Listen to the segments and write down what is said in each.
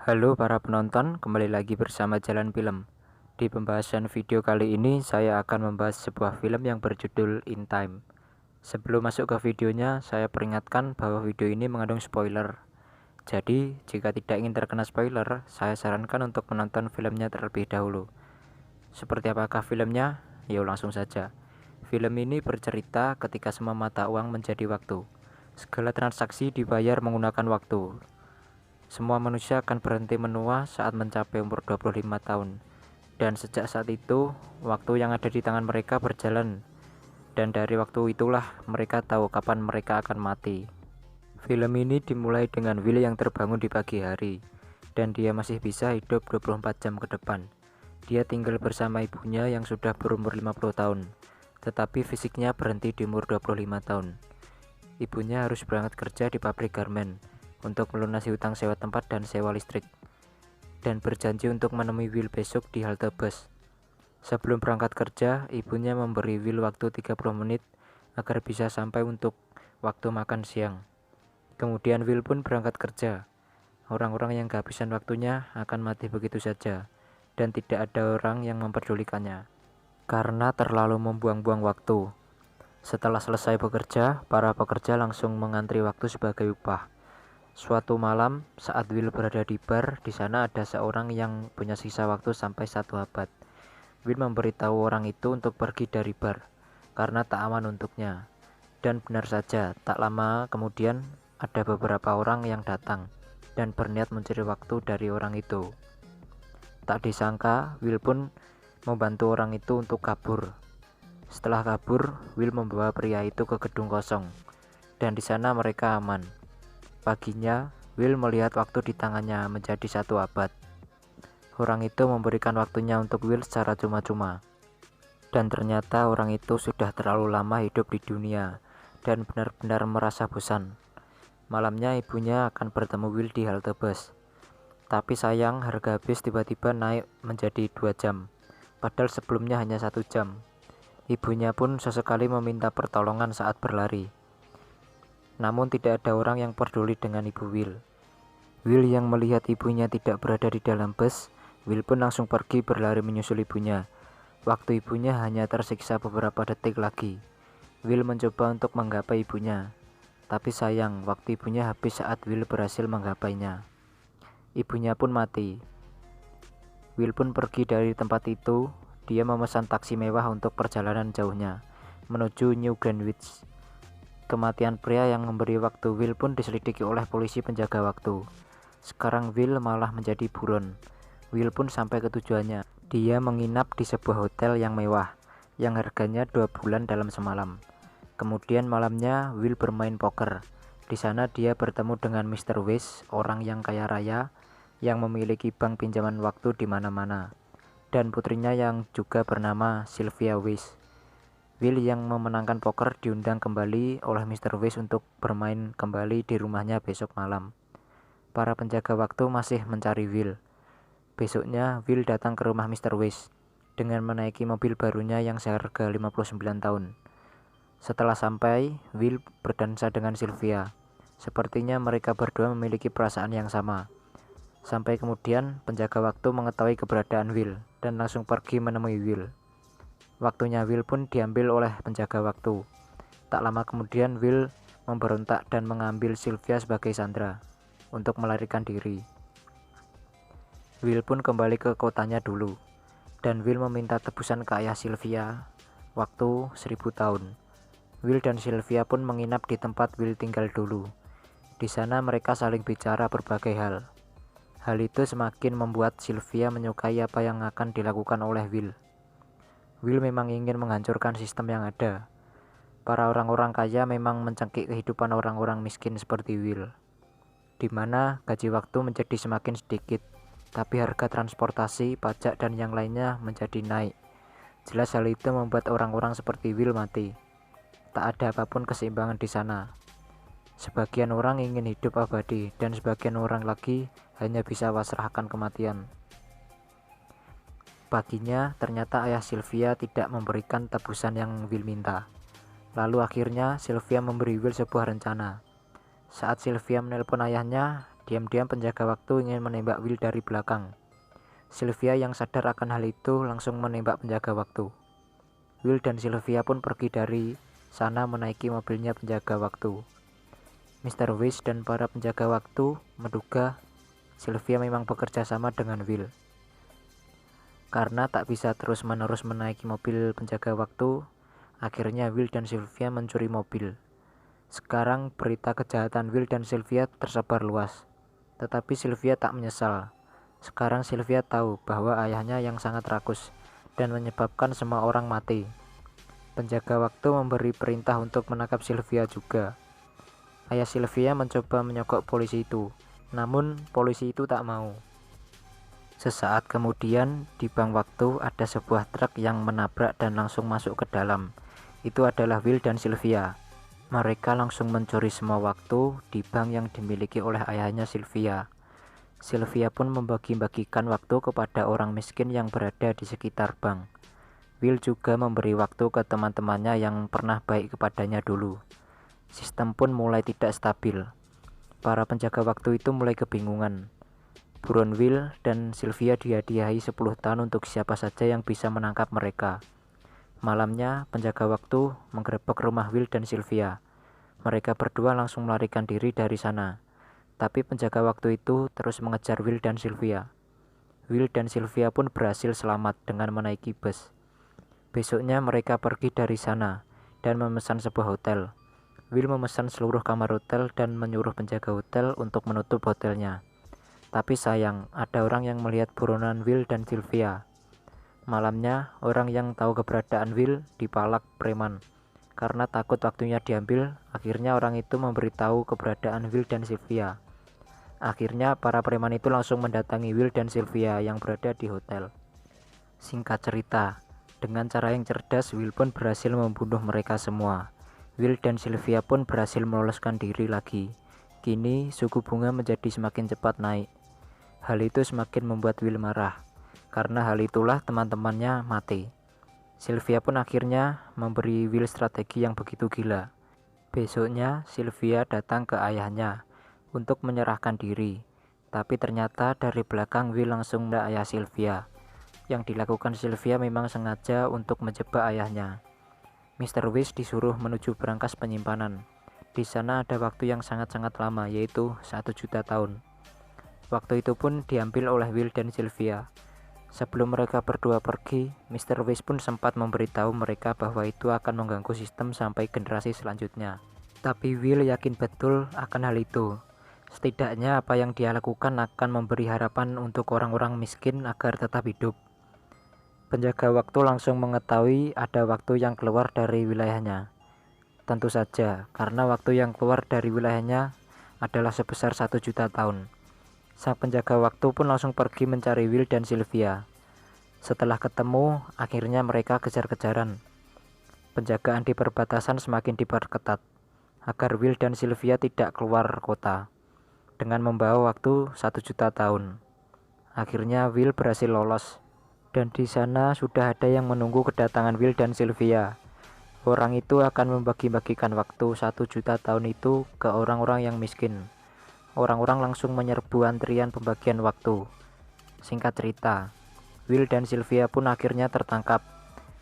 Halo para penonton, kembali lagi bersama Jalan Film. Di pembahasan video kali ini, saya akan membahas sebuah film yang berjudul In Time. Sebelum masuk ke videonya, saya peringatkan bahwa video ini mengandung spoiler. Jadi, jika tidak ingin terkena spoiler, saya sarankan untuk menonton filmnya terlebih dahulu. Seperti apakah filmnya? Yuk langsung saja. Film ini bercerita ketika semua mata uang menjadi waktu. Segala transaksi dibayar menggunakan waktu. Semua manusia akan berhenti menua saat mencapai umur 25 tahun. Dan sejak saat itu, waktu yang ada di tangan mereka berjalan. Dan dari waktu itulah mereka tahu kapan mereka akan mati. Film ini dimulai dengan Will yang terbangun di pagi hari. Dan dia masih bisa hidup 24 jam ke depan. Dia tinggal bersama ibunya yang sudah berumur 50 tahun. Tetapi fisiknya berhenti di umur 25 tahun. Ibunya harus berangkat kerja di pabrik garmen untuk melunasi hutang sewa tempat dan sewa listrik, dan berjanji untuk menemui Will besok di halte bus. Sebelum berangkat kerja, ibunya memberi Will waktu 30 menit agar bisa sampai untuk waktu makan siang. Kemudian Will pun berangkat kerja. Orang-orang yang kehabisan waktunya akan mati begitu saja, dan tidak ada orang yang memperdulikannya, karena terlalu membuang-buang waktu. Setelah selesai bekerja, para pekerja langsung mengantri waktu sebagai upah. Suatu malam, saat Will berada di bar, di sana ada seorang yang punya sisa waktu sampai 1 abad. Will memberitahu orang itu untuk pergi dari bar, karena tak aman untuknya. Dan benar saja, tak lama kemudian ada beberapa orang yang datang, dan berniat mencuri waktu dari orang itu. Tak disangka, Will pun membantu orang itu untuk kabur. Setelah kabur, Will membawa pria itu ke gedung kosong, dan di sana mereka aman. Paginya, Will melihat waktu di tangannya menjadi 1 abad. Orang itu memberikan waktunya untuk Will secara cuma-cuma. Dan ternyata orang itu sudah terlalu lama hidup di dunia dan benar-benar merasa bosan. Malamnya ibunya akan bertemu Will di halte bus. Tapi sayang, harga bis tiba-tiba naik menjadi 2 jam. Padahal sebelumnya hanya 1 jam. Ibunya pun sesekali meminta pertolongan saat berlari. Namun tidak ada orang yang peduli dengan ibu Will. Will yang melihat ibunya tidak berada di dalam bus, Will pun langsung pergi berlari menyusul ibunya. Waktu ibunya hanya tersiksa beberapa detik lagi. Will mencoba untuk menggapai ibunya, tapi sayang, waktu ibunya habis saat Will berhasil menggapainya. Ibunya pun mati. Will pun pergi dari tempat itu. Dia memesan taksi mewah untuk perjalanan jauhnya menuju New Greenwich. Kematian pria yang memberi waktu Will pun diselidiki oleh polisi penjaga waktu. Sekarang Will malah menjadi buron. Will pun sampai ke tujuannya. Dia menginap di sebuah hotel yang mewah, yang harganya 2 bulan dalam semalam. Kemudian malamnya Will bermain poker. Di sana dia bertemu dengan Mr. Weiss, orang yang kaya raya, yang memiliki bank pinjaman waktu di mana-mana, dan putrinya yang juga bernama Sylvia Weiss. Will yang memenangkan poker diundang kembali oleh Mr. Weiss untuk bermain kembali di rumahnya besok malam. Para penjaga waktu masih mencari Will. Besoknya, Will datang ke rumah Mr. Weiss dengan menaiki mobil barunya yang seharga 59 tahun. Setelah sampai, Will berdansa dengan Sylvia. Sepertinya mereka berdua memiliki perasaan yang sama. Sampai kemudian, penjaga waktu mengetahui keberadaan Will dan langsung pergi menemui Will. Waktunya Will pun diambil oleh penjaga waktu. Tak lama kemudian Will memberontak dan mengambil Sylvia sebagai sandera untuk melarikan diri. Will pun kembali ke kotanya dulu, dan Will meminta tebusan ke ayah Sylvia waktu 1000 tahun. Will dan Sylvia pun menginap di tempat Will tinggal dulu. Di sana mereka saling bicara berbagai hal. Hal itu semakin membuat Sylvia menyukai apa yang akan dilakukan oleh Will. Will memang ingin menghancurkan sistem yang ada. Para orang-orang kaya memang mencengkik kehidupan orang-orang miskin seperti Will, di mana gaji waktu menjadi semakin sedikit, tapi harga transportasi, pajak, dan yang lainnya menjadi naik. Jelas hal itu membuat orang-orang seperti Will mati. Tak ada apapun keseimbangan di sana. Sebagian orang ingin hidup abadi, dan sebagian orang lagi hanya bisa pasrahkan kematian. Paginya, ternyata ayah Sylvia tidak memberikan tebusan yang Will minta. Lalu akhirnya Sylvia memberi Will sebuah rencana. Saat Sylvia menelpon ayahnya, Diam-diam penjaga waktu ingin menembak Will dari belakang. Sylvia yang sadar akan hal itu langsung menembak penjaga waktu. Will dan Sylvia pun pergi dari sana menaiki mobilnya penjaga waktu. Mr. Weiss dan para penjaga waktu menduga Sylvia memang bekerja sama dengan Will. Karena tak bisa terus-menerus menaiki mobil penjaga waktu, akhirnya Will dan Sylvia mencuri mobil. Sekarang berita kejahatan Will dan Sylvia tersebar luas. Tetapi Sylvia tak menyesal. Sekarang Sylvia tahu bahwa ayahnya yang sangat rakus dan menyebabkan semua orang mati. Penjaga waktu memberi perintah untuk menangkap Sylvia juga. Ayah Sylvia mencoba menyogok polisi itu, namun polisi itu tak mau. Sesaat kemudian di bank waktu ada sebuah truk yang menabrak dan langsung masuk ke dalam. Itu adalah Will dan Sylvia. Mereka langsung mencuri semua waktu di bank yang dimiliki oleh ayahnya Sylvia. Sylvia pun membagi-bagikan waktu kepada orang miskin yang berada di sekitar bank. Will juga memberi waktu ke teman-temannya yang pernah baik kepadanya dulu. Sistem pun mulai tidak stabil. Para penjaga waktu itu mulai kebingungan. Buron Will dan Sylvia dihadiahi 10 tahun untuk siapa saja yang bisa menangkap mereka. Malamnya, penjaga waktu menggerebek rumah Will dan Sylvia. Mereka berdua langsung melarikan diri dari sana. Tapi penjaga waktu itu terus mengejar Will dan Sylvia. Will dan Sylvia pun berhasil selamat dengan menaiki bus. Besoknya mereka pergi dari sana dan memesan sebuah hotel. Will memesan seluruh kamar hotel dan menyuruh penjaga hotel untuk menutup hotelnya. Tapi sayang, ada orang yang melihat buronan Will dan Sylvia. Malamnya, orang yang tahu keberadaan Will dipalak preman. Karena takut waktunya diambil, akhirnya orang itu memberitahu keberadaan Will dan Sylvia. Akhirnya para preman itu langsung mendatangi Will dan Sylvia yang berada di hotel. Singkat cerita, dengan cara yang cerdas Will pun berhasil membunuh mereka semua. Will dan Sylvia pun berhasil meloloskan diri lagi. Kini suku bunga menjadi semakin cepat naik. Hal itu semakin membuat Will marah. Karena hal itulah teman-temannya mati. Sylvia pun akhirnya memberi Will strategi yang begitu gila. Besoknya Sylvia datang ke ayahnya untuk menyerahkan diri, tapi ternyata dari belakang Will langsung menembak ayah Sylvia. Yang dilakukan Sylvia memang sengaja untuk menjebak ayahnya. Mr. Weiss disuruh menuju brankas penyimpanan. Di sana ada waktu yang sangat-sangat lama, yaitu 1 juta tahun. Waktu itu pun diambil oleh Will dan Sylvia. Sebelum mereka berdua pergi, Mr. Weiss pun sempat memberitahu mereka bahwa itu akan mengganggu sistem sampai generasi selanjutnya. Tapi Will yakin betul akan hal itu. Setidaknya apa yang dia lakukan akan memberi harapan untuk orang-orang miskin agar tetap hidup. Penjaga waktu langsung mengetahui ada waktu yang keluar dari wilayahnya. Tentu saja, karena waktu yang keluar dari wilayahnya adalah sebesar 1 juta tahun. Sang penjaga waktu pun langsung pergi mencari Will dan Sylvia. Setelah ketemu, akhirnya mereka kejar-kejaran. Penjagaan di perbatasan semakin diperketat, agar Will dan Sylvia tidak keluar kota. Dengan membawa waktu 1 juta tahun. Akhirnya Will berhasil lolos. Dan di sana sudah ada yang menunggu kedatangan Will dan Sylvia. Orang itu akan membagi-bagikan waktu 1 juta tahun itu ke orang-orang yang miskin. Orang-orang langsung menyerbu antrian pembagian waktu. Singkat cerita, Will dan Sylvia pun akhirnya tertangkap.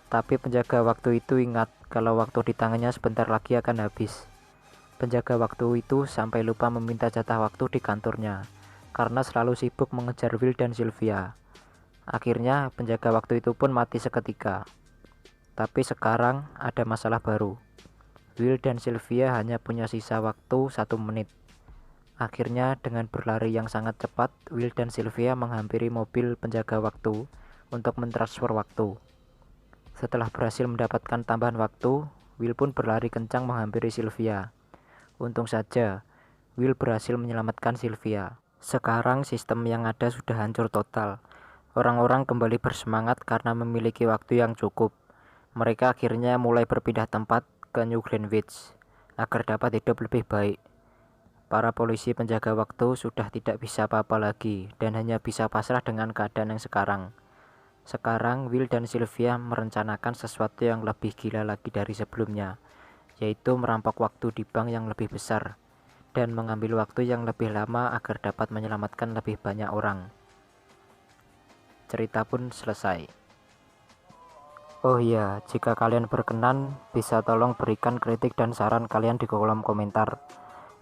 Tapi penjaga waktu itu ingat kalau waktu di tangannya sebentar lagi akan habis. Penjaga waktu itu sampai lupa meminta jatah waktu di kantornya, karena selalu sibuk mengejar Will dan Sylvia. Akhirnya penjaga waktu itu pun mati seketika. Tapi sekarang ada masalah baru. Will dan Sylvia hanya punya sisa waktu 1 menit. Akhirnya dengan berlari yang sangat cepat, Will dan Sylvia menghampiri mobil penjaga waktu untuk mentransfer waktu. Setelah berhasil mendapatkan tambahan waktu, Will pun berlari kencang menghampiri Sylvia. Untung saja, Will berhasil menyelamatkan Sylvia. Sekarang sistem yang ada sudah hancur total. Orang-orang kembali bersemangat karena memiliki waktu yang cukup. Mereka akhirnya mulai berpindah tempat ke New Greenwich agar dapat hidup lebih baik. Para polisi penjaga waktu sudah tidak bisa apa-apa lagi dan hanya bisa pasrah dengan keadaan yang sekarang. Sekarang Will dan Sylvia merencanakan sesuatu yang lebih gila lagi dari sebelumnya, yaitu merampok waktu di bank yang lebih besar. dan mengambil waktu yang lebih lama agar dapat menyelamatkan lebih banyak orang. Cerita pun selesai. Oh iya, jika kalian berkenan, bisa tolong berikan kritik dan saran kalian di kolom komentar,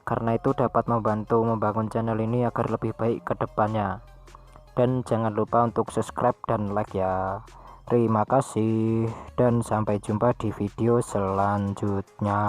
karena itu dapat membantu membangun channel ini agar lebih baik ke depannya. Dan jangan lupa untuk subscribe dan like ya. Terima kasih dan sampai jumpa di video selanjutnya.